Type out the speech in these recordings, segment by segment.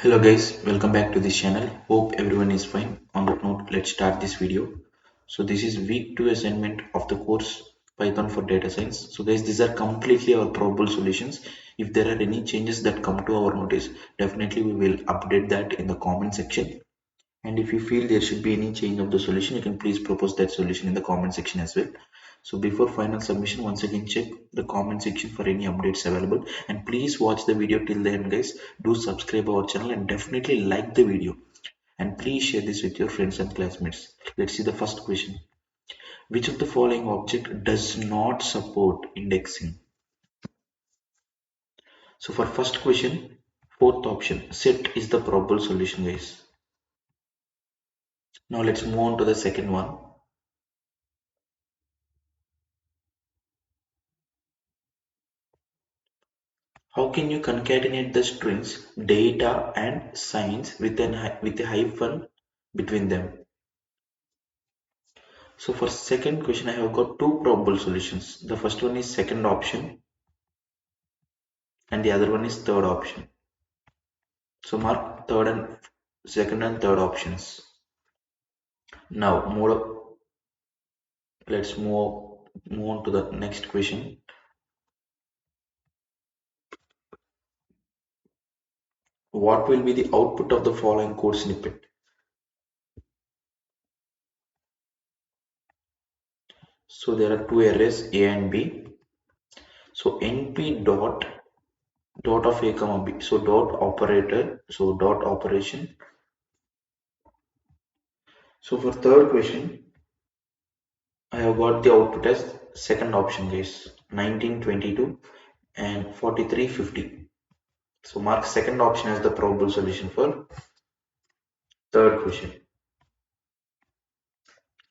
Hello guys, welcome back to this channel. Hope everyone is fine. On that note, let's start this video. So this is week 2 assignment of the course Python for Data Science. So guys, these are completely our probable solutions. If there are any changes that come to our notice, definitely we will update that in the comment section. And if you feel there should be any change of the solution, you can please propose that solution in the comment section as well. So before final submission, once again check the comment section for any updates available, and please watch the video till the end guys. Do subscribe our channel and definitely like the video, and please share this with your friends and classmates. Let's see the first question. Which of the following object does not support indexing? So for first question, fourth option, set is the probable solution guys. Now let's move on to the second one. How can you concatenate the strings data and science with a hyphen between them? So for second question, I have got two probable solutions. The first one is second option and the other one is third option. So mark second and third options. Now let's move on to the next question. What will be the output of the following code snippet? So there are two arrays A and B. So np dot of a comma b, so dot operation. So for third question, I have got the output as second option guys, 1922 and 4350. So mark second option as the probable solution for third question.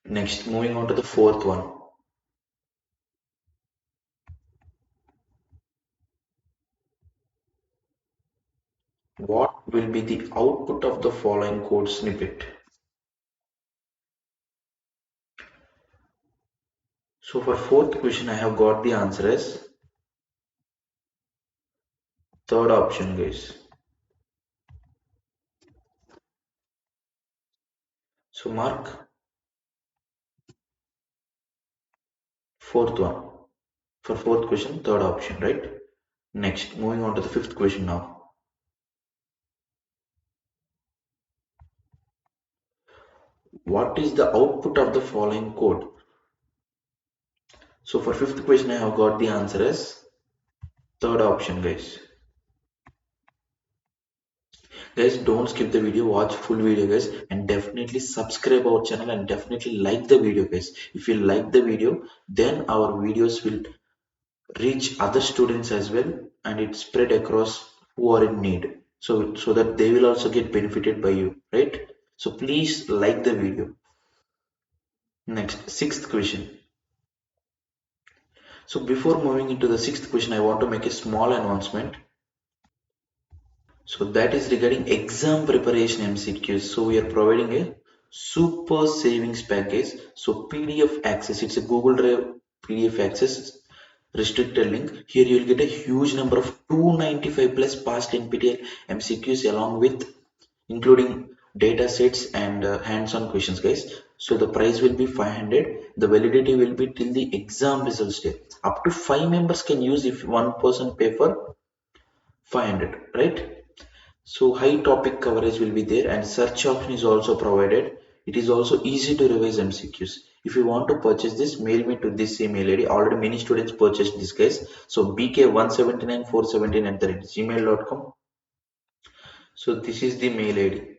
Next, moving on to the fourth one. What will be the output of the following code snippet? So for fourth question, I have got the answer as third option guys. So mark fourth one. For fourth question, third option, right? Next, moving on to the fifth question now. What is the output of the following code? So for fifth question, I have got the answer as third option guys. Guys, don't skip the video, watch full video guys, and definitely subscribe our channel and definitely like the video guys. If you like the video, then our videos will reach other students as well, and it spread across who are in need, so that they will also get benefited by you, right? So please like the video. Next, sixth question. So before moving into the sixth question, I want to make a small announcement. So that is regarding exam preparation MCQs. So we are providing a super savings package. So PDF access, it's a Google Drive PDF access restricted link. Here you will get a huge number of 295 plus past NPTEL MCQs along with including data sets and hands-on questions guys. So the price will be 500. The validity will be till the exam results day. Up to 5 members can use if one person pay for 500, right? So high topic coverage will be there, and search option is also provided. It is also easy to revise MCQs. If you want to purchase this, mail me to this email ID. Already many students purchased this guys. So bk179417@gmail.com. So this is the mail ID.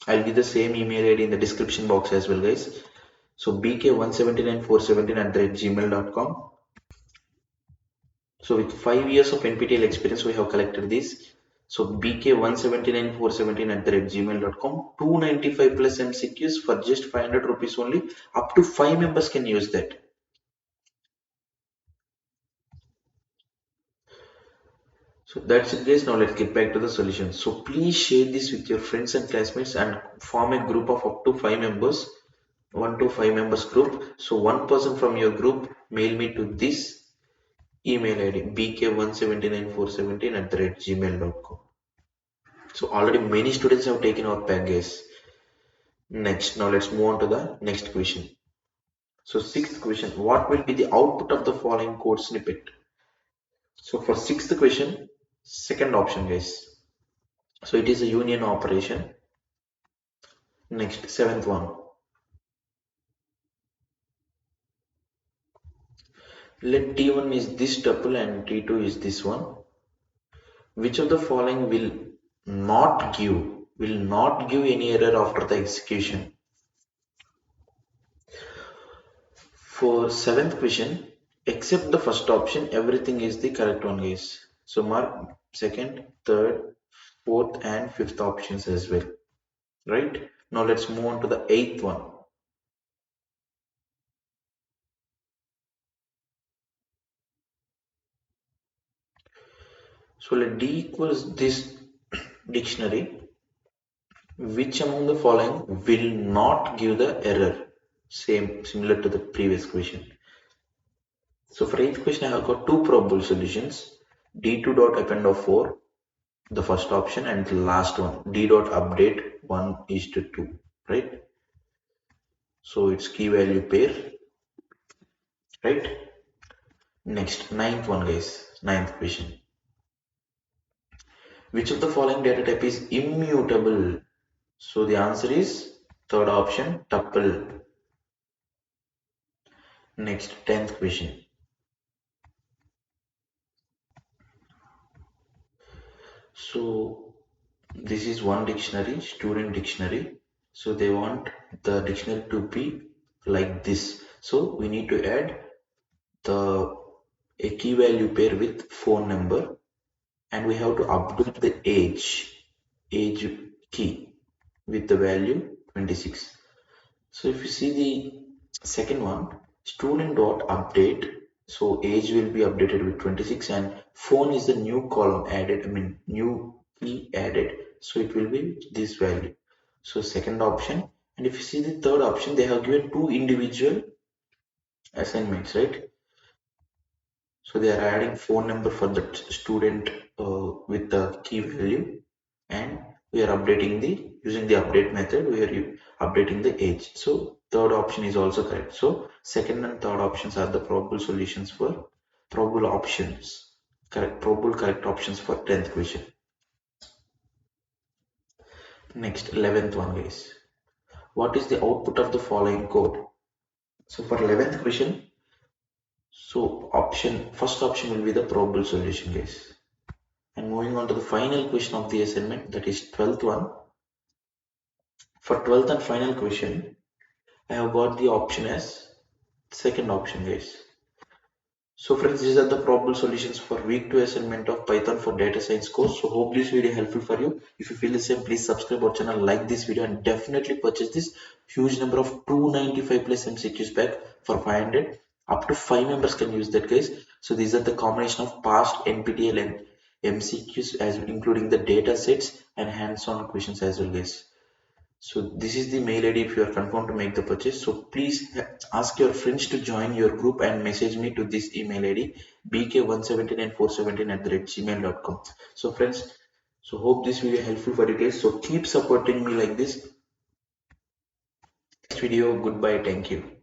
I'll give the same email ID in the description box as well guys. So bk179417@gmail.com. So with 5 years of NPTEL experience, we have collected this. So bk179417@gmail.com, 295 plus MCQs for just 500 rupees only. Up to 5 members can use that. So that's it guys. Now let's get back to the solution. So please share this with your friends and classmates and form a group of up to 5 members, 1 to 5 members group. So one person from your group mail me to this email ID bk179417@gmail.com. So already many students have taken our pack, guys. Next, now let's move on to the next question. So sixth question, what will be the output of the following code snippet? So for sixth question, second option, guys. So it is a union operation. Next, seventh one. Let T1 is this tuple and T2 is this one. Which of the following will not give any error after the execution? For seventh question, except the first option, everything is the correct one, guys. So mark second, third, fourth, and fifth options as well. Right? Now let's move on to the eighth one. So let D equals this dictionary. Which among the following will not give the error? Similar to the previous question. So for eighth question, I have got two probable solutions. D2 dot append of 4, the first option, and the last one, D dot update 1 is to 2, right? So it's key value pair, right? Next, ninth one, guys. Ninth question. Which of the following data type is immutable? So the answer is third option, tuple. Next, 10th question. So this is one dictionary, student dictionary. So they want the dictionary to be like this. So we need to add the a key value pair with phone number, and we have to update the age key with the value 26. So if you see the second one, student dot update, so age will be updated with 26 and phone is the new column added, new key added, so it will be this value. So second option. And if you see the third option, they have given two individual assignments, right? So they are adding phone number for the student with the key value, and we are updating the using the update method. We are updating the age. So third option is also correct. So second and third options are the probable solutions for probable options. Correct, probable correct options for 10th question. Next, 11th one, guys. What is the output of the following code? So for 11th question, so first option will be the probable solution, guys. And moving on to the final question of the assignment, that is 12th one. For 12th and final question, I have got the option as second option, guys. So friends, these are the probable solutions for week 2 assignment of Python for data science course. So hope this video helpful for you. If you feel the same, please subscribe our channel, like this video, and definitely purchase this huge number of 295 plus MCQs pack for 500. Up to 5 members can use that, guys. So these are the combination of past NPTEL and MCQs, as including the data sets and hands-on questions as well, guys. So this is the mail ID if you are confirmed to make the purchase. So please ask your friends to join your group and message me to this email ID bk179417@gmail.com. So friends, so hope this video helpful for you guys. So keep supporting me like this. Next video, goodbye, thank you.